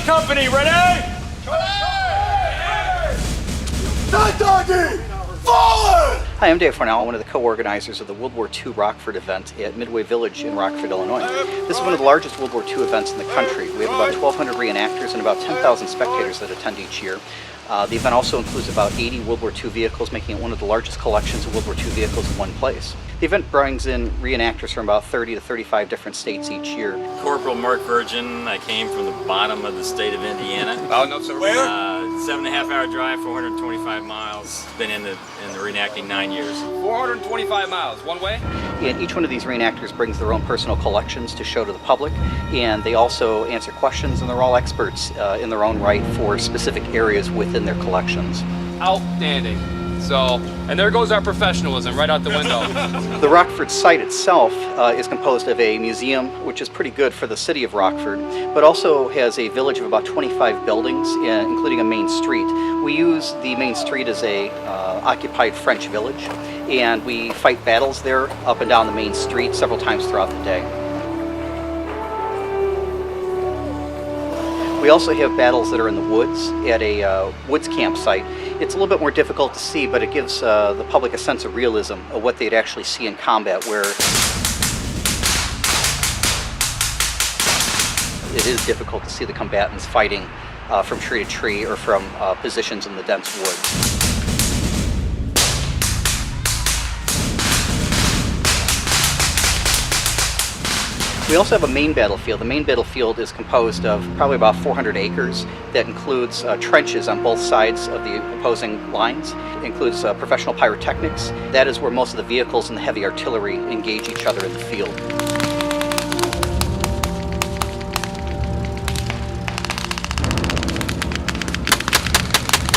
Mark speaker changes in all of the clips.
Speaker 1: company, ready?
Speaker 2: Not doggy! Forward!
Speaker 3: Hi, I'm Dave Farnell, one of the co-organizers of the World War II Rockford event at Midway Village in Rockford, Illinois. This is one of the largest World War II events in the country. We have about 1,200 reenactors and about 10,000 spectators that attend each year. The event also includes about 80 World War II vehicles, making it one of the largest collections of World War II vehicles in one place. The event brings in reenactors from about 30 to 35 different states each year.
Speaker 4: Corporal Mark Virgin. I came from the bottom of the state of Indiana.
Speaker 1: Oh, no, sir. Where?
Speaker 4: 7.5 hour drive, 425 miles. Been in the reenacting 9 years.
Speaker 1: 425 miles, one way?
Speaker 3: And each one of these reenactors brings their own personal collections to show to the public, and they also answer questions, and they're all experts in their own right for specific areas within their collections.
Speaker 1: Outstanding. So, and there goes our professionalism right out the window.
Speaker 3: The Rockford site itself is composed of a museum, which is pretty good for the city of Rockford, but also has a village of about 25 buildings, including a main street. We use the main street as a occupied French village, and we fight battles there up and down the main street several times throughout the day. We also have battles that are in the woods at a woods campsite. It's a little bit more difficult to see, but it gives the public a sense of realism of what they'd actually see in combat, where it is difficult to see the combatants fighting from tree to tree or from positions in the dense woods. We also have a main battlefield. The main battlefield is composed of probably about 400 acres that includes trenches on both sides of the opposing lines. It includes professional pyrotechnics. That is where most of the vehicles and the heavy artillery engage each other in the field.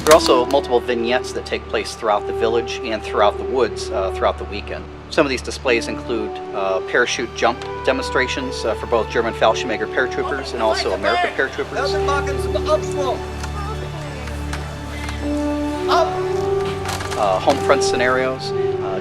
Speaker 3: There are also multiple vignettes that take place throughout the village and throughout the woods throughout the weekend. Some of these displays include parachute jump demonstrations for both German Fallschirmjäger paratroopers and also American paratroopers. Home front scenarios,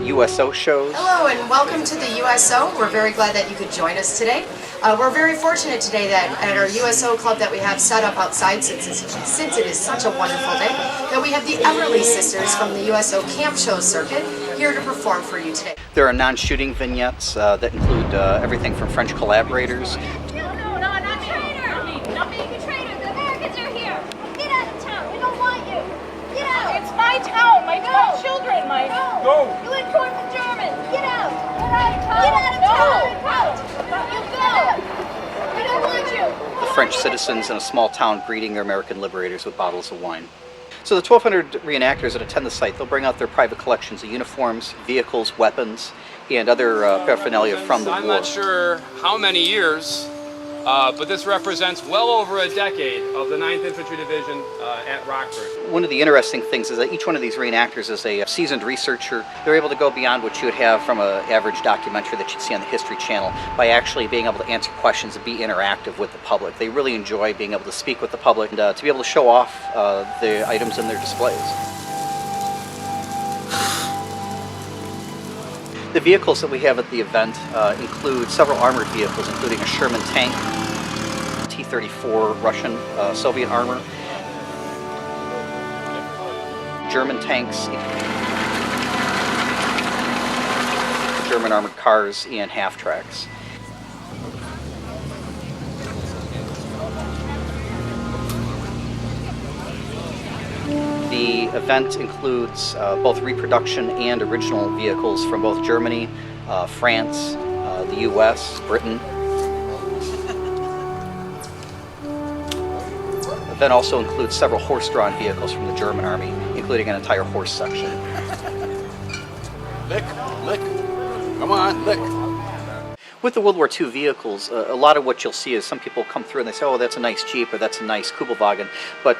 Speaker 3: USO shows.
Speaker 5: Hello and welcome to the USO. We're very glad that you could join us today. We're very fortunate today that at our USO club that we have set up outside, since it is such a wonderful day, that we have the Everly Sisters from the USO Camp Show Circuit here to perform for you today.
Speaker 3: There are non-shooting vignettes that include everything from French collaborators.
Speaker 6: No, not traitor! Not being a traitor. The Americans are here. Get out of town. We don't want you. Get out. It's my town. My children.
Speaker 1: Go.
Speaker 6: You would court the Germans. Get out. Get out of town. Out. You go. We don't want you.
Speaker 3: The French citizens in a small town greeting their American liberators with bottles of wine. So the 1,200 reenactors that attend the site, they'll bring out their private collections of uniforms, vehicles, weapons, and other paraphernalia from the war.
Speaker 1: I'm not sure how many years, but this represents well over a decade of the 9th Infantry Division at Rockford.
Speaker 3: One of the interesting things is that each one of these reenactors is a seasoned researcher. They're able to go beyond what you would have from an average documentary that you'd see on the History Channel by actually being able to answer questions and be interactive with the public. They really enjoy being able to speak with the public and to be able to show off the items in their displays. The vehicles that we have at the event include several armored vehicles, including a Sherman tank, T-34 Russian Soviet armor, German tanks, German armored cars, and half-tracks. The event includes both reproduction and original vehicles from both Germany, France, the US, Britain. The event also includes several horse-drawn vehicles from the German Army, including an entire horse section.
Speaker 2: Lick. Come on, lick.
Speaker 3: With the World War II vehicles, a lot of what you'll see is some people come through and they say, oh, that's a nice Jeep or that's a nice Kugelwagen, but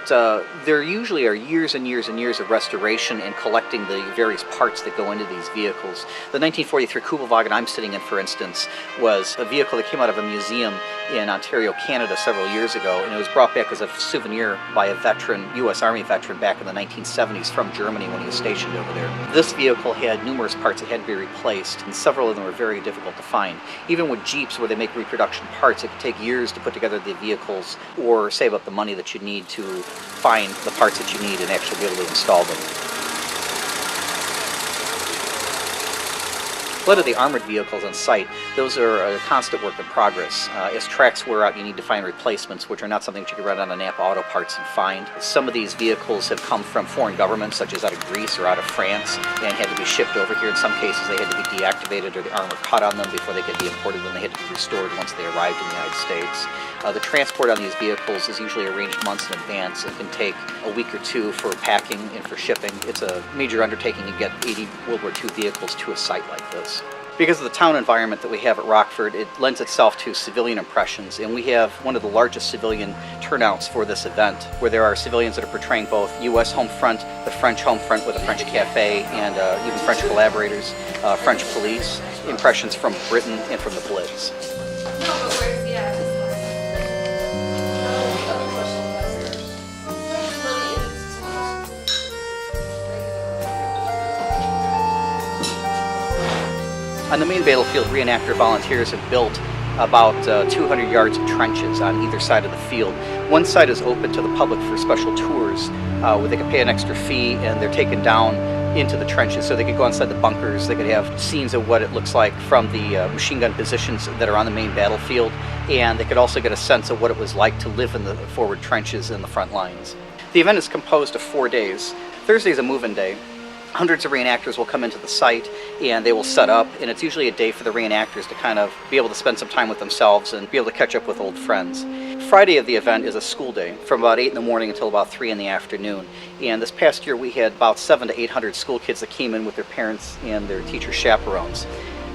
Speaker 3: there usually are years and years and years of restoration and collecting the various parts that go into these vehicles. The 1943 Kugelwagen I'm sitting in, for instance, was a vehicle that came out of a museum in Ontario, Canada several years ago, and it was brought back as a souvenir by a veteran, U.S. Army veteran back in the 1970s from Germany when he was stationed over there. This vehicle had numerous parts that had to be replaced, and several of them were very difficult to find. Even with Jeeps where they make reproduction parts, it can take years to put together the vehicles or save up the money that you need to find the parts that you need and actually be able to install them. Split of the armored vehicles on site, those are a constant work in progress. As tracks wear out, you need to find replacements, which are not something that you can run on a Napa Auto Parts and find. Some of these vehicles have come from foreign governments, such as out of Greece or out of France, and had to be shipped over here. In some cases, they had to be deactivated or the armor cut on them before they could be imported, then they had to be restored once they arrived in the United States. The transport on these vehicles is usually arranged months in advance and can take a week or two for packing and for shipping. It's a major undertaking to get 80 World War II vehicles to a site like this. Because of the town environment that we have at Rockford, it lends itself to civilian impressions, and we have one of the largest civilian turnouts for this event, where there are civilians that are portraying both U.S. home front, the French home front with a French cafe, and even French collaborators, French police, impressions from Britain and from the Blitz. On the main battlefield, reenactor volunteers have built about 200 yards of trenches on either side of the field. One side is open to the public for special tours where they can pay an extra fee and they're taken down into the trenches so they could go inside the bunkers. They could have scenes of what it looks like from the machine gun positions that are on the main battlefield, and they could also get a sense of what it was like to live in the forward trenches in the front lines. The event is composed of 4 days. Thursday is a move-in day. Hundreds of reenactors will come into the site and they will set up, and it's usually a day for the reenactors to kind of be able to spend some time with themselves and be able to catch up with old friends. Friday of the event is a school day from about 8 in the morning until about 3 in the afternoon. And this past year we had about 700 to 800 school kids that came in with their parents and their teacher chaperones.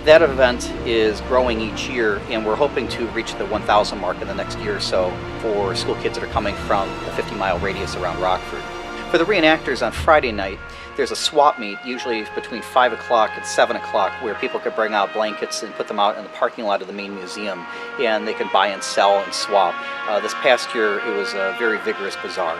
Speaker 3: That event is growing each year, and we're hoping to reach the 1,000 mark in the next year or so for school kids that are coming from a 50-mile radius around Rockford. For the reenactors on Friday night, there's a swap meet, usually between 5 o'clock and 7 o'clock, where people can bring out blankets and put them out in the parking lot of the main museum, and they can buy and sell and swap. This past year, it was a very vigorous bazaar.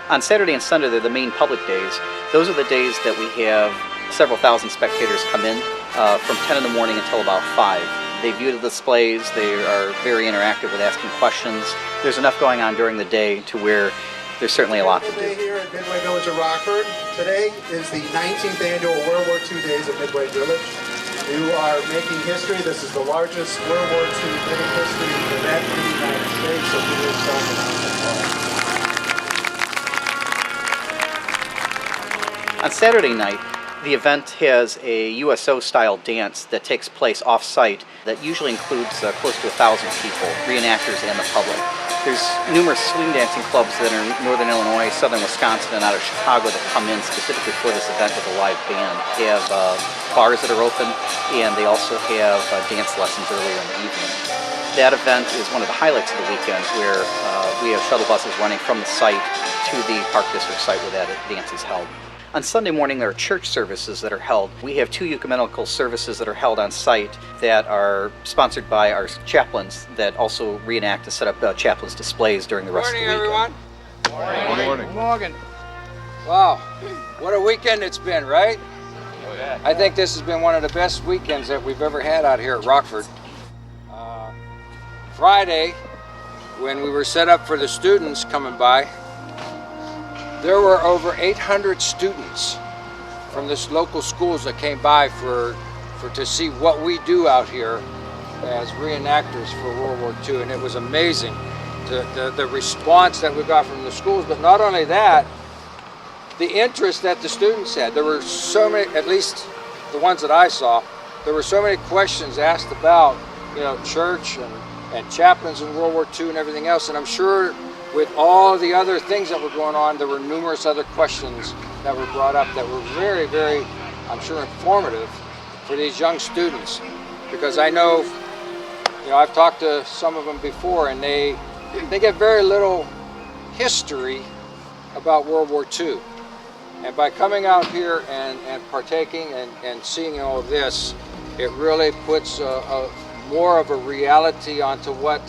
Speaker 3: On Saturday and Sunday, they're the main public days. Those are the days that we have several thousand spectators come in from 10 in the morning until about 5. They view the displays, they are very interactive with asking questions. There's enough going on during the day to where there's certainly a lot to do.
Speaker 7: Here at Midway Village of Rockford. Today is the 19th annual World War II Days at Midway Village. You are making history. This is the largest World War II living history event in the United States, so give yourself an applause.
Speaker 3: On Saturday night, the event has a USO-style dance that takes place off-site that usually includes close to 1,000 people, reenactors and the public. There's numerous swing dancing clubs that are in northern Illinois, southern Wisconsin, and out of Chicago that come in specifically for this event with a live band. They have bars that are open, and they also have dance lessons earlier in the evening. That event is one of the highlights of the weekend, where we have shuttle buses running from the site to the Park District site where that dance is held. On Sunday morning, there are church services that are held. We have 2 ecumenical services that are held on site that are sponsored by our chaplains that also reenact to set up chaplains displays during the rest of the weekend.
Speaker 8: Morning, everyone.
Speaker 2: Good morning.
Speaker 8: Good morning. Wow, what a weekend it's been, right?
Speaker 1: Oh, yeah.
Speaker 8: I think this has been one of the best weekends that we've ever had out here at Rockford. Friday, when we were set up for the students coming by, there were over 800 students from this local schools that came by to see what we do out here as reenactors for World War II, and it was amazing the response that we got from the schools. But not only that, the interest that the students had. There were so many, at least the ones that I saw, there were so many questions asked about, church and chaplains in World War II and everything else, and I'm sure with all the other things that were going on, there were numerous other questions that were brought up that were very, very, I'm sure, informative for these young students. Because I know, I've talked to some of them before, and they get very little history about World War II. And by coming out here and partaking and seeing all of this, it really puts more of a reality onto what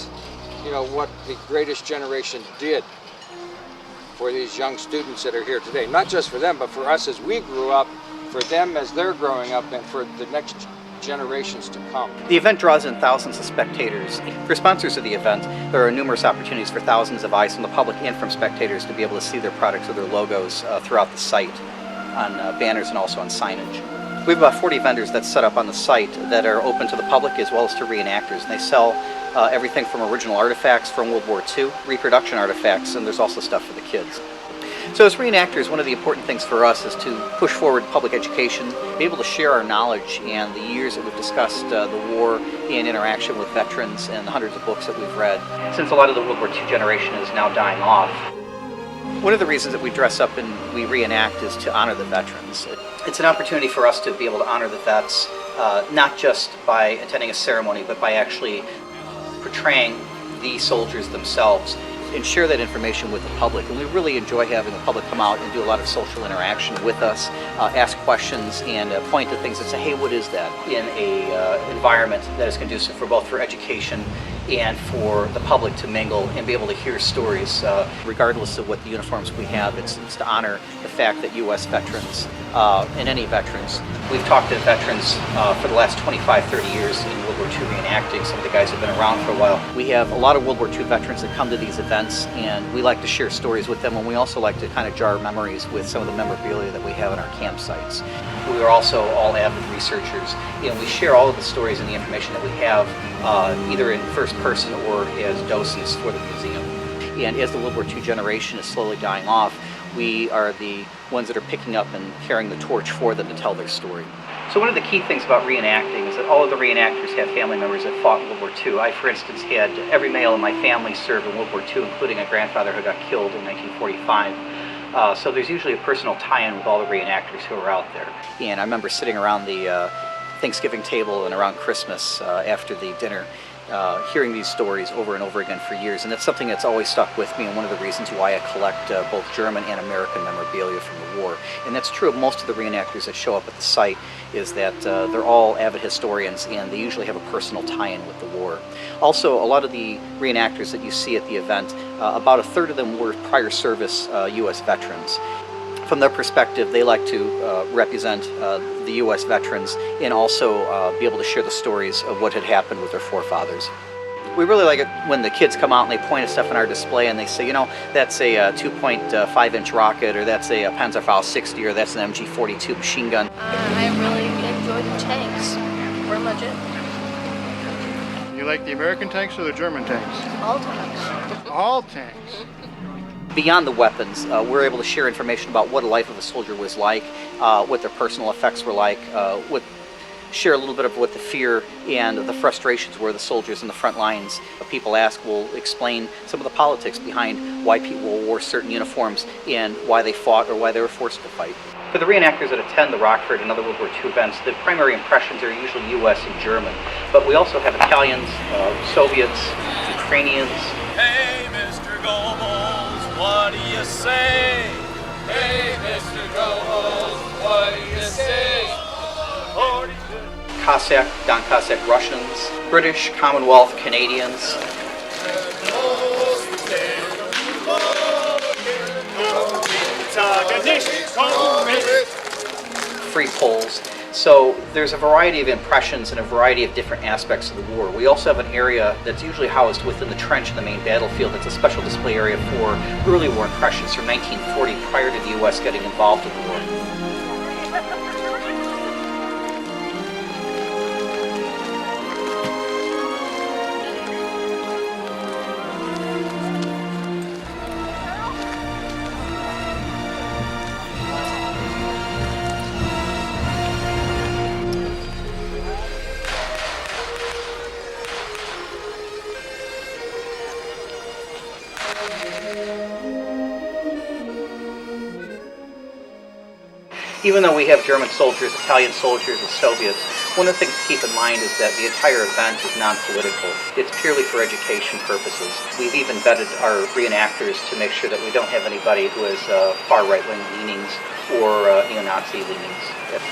Speaker 8: the greatest generation did for these young students that are here today. Not just for them, but for us as we grew up, for them as they're growing up, and for the next generations to come.
Speaker 3: The event draws in thousands of spectators. For sponsors of the event, there are numerous opportunities for thousands of eyes from the public and from spectators to be able to see their products or their logos throughout the site on banners and also on signage. We have about 40 vendors that set up on the site that are open to the public as well as to reenactors, and they sell everything from original artifacts from World War II, reproduction artifacts, and there's also stuff for the kids. So as reenactors, one of the important things for us is to push forward public education, be able to share our knowledge and the years that we've discussed the war in interaction with veterans and the hundreds of books that we've read. Since a lot of the World War II generation is now dying off, one of the reasons that we dress up and we reenact is to honor the veterans. It's an opportunity for us to be able to honor the vets, not just by attending a ceremony, but by actually portraying the soldiers themselves and share that information with the public. And we really enjoy having the public come out and do a lot of social interaction with us, ask questions and point to things and say, hey, what is that? In a environment that is conducive for both for education and for the public to mingle and be able to hear stories. Regardless of what the uniforms we have, it's to honor the fact that U.S. veterans and any veterans, we've talked to veterans for the last 25, 30 years in World War II reenacting. Some of the guys have been around for a while. We have a lot of World War II veterans that come to these events, and we like to share stories with them, and we also like to kind of jar memories with some of the memorabilia that we have in our campsites. We are also all avid researchers, and we share all of the stories and the information that we have either in first person or as doses for the museum. And as the World War II generation is slowly dying off, we are the ones that are picking up and carrying the torch for them to tell their story. So one of the key things about reenacting is that all of the reenactors have family members that fought in World War II. I, for instance, had every male in my family serve in World War II, including a grandfather who got killed in 1945. So there's usually a personal tie-in with all the reenactors who are out there. And I remember sitting around the Thanksgiving table and around Christmas after the dinner, hearing these stories over and over again for years, and it's something that's always stuck with me and one of the reasons why I collect both German and American memorabilia from the war. And that's true of most of the reenactors that show up at the site, is that they're all avid historians and they usually have a personal tie-in with the war. Also, a lot of the reenactors that you see at the event, about a third of them were prior service U.S. veterans. From their perspective, they like to represent the U.S. veterans and also be able to share the stories of what had happened with their forefathers. We really like it when the kids come out and they point at stuff in our display and they say, you know, that's a 2.5-inch rocket, or that's a Panzerfaust 60, or that's an MG42 machine gun.
Speaker 6: I really enjoy the tanks. Pretty much it.
Speaker 9: You like the American tanks or the German tanks?
Speaker 6: All tanks.
Speaker 9: All tanks.
Speaker 3: Beyond the weapons, we're able to share information about what a life of a soldier was like, what their personal effects were like, share a little bit of what the fear and the frustrations were the soldiers in the front lines. People ask, we'll explain some of the politics behind why people wore certain uniforms and why they fought or why they were forced to fight. For the reenactors that attend the Rockford and other World War II events, the primary impressions are usually U.S. and German, but we also have Italians, Soviets, Ukrainians.
Speaker 10: Hey, Mr. Goebbels, what do you say? Hey, Mr. Goebbels, what do you say?
Speaker 3: Cossack, Don Cossack Russians, British, Commonwealth, Canadians. Free Poles. So there's a variety of impressions and a variety of different aspects of the war. We also have an area that's usually housed within the trench in the main battlefield. It's a special display area for early war impressions from 1940, prior to the U.S. getting involved in the war. Even though we have German soldiers, Italian soldiers, and Soviets, one of the things to keep in mind is that the entire event is non-political. It's purely for education purposes. We've even vetted our reenactors to make sure that we don't have anybody who has far right-wing leanings or neo-Nazi leanings.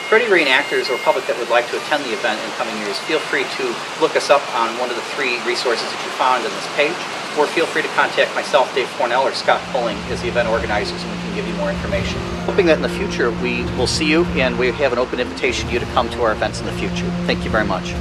Speaker 3: For any reenactors or public that would like to attend the event in coming years, feel free to look us up on one of the 3 resources that you found on this page. or feel free to contact myself, Dave Cornell, or Scott Pulling as the event organizers, and we can give you more information. Hoping that in the future we will see you, and we have an open invitation to you to come to our events in the future. Thank you very much.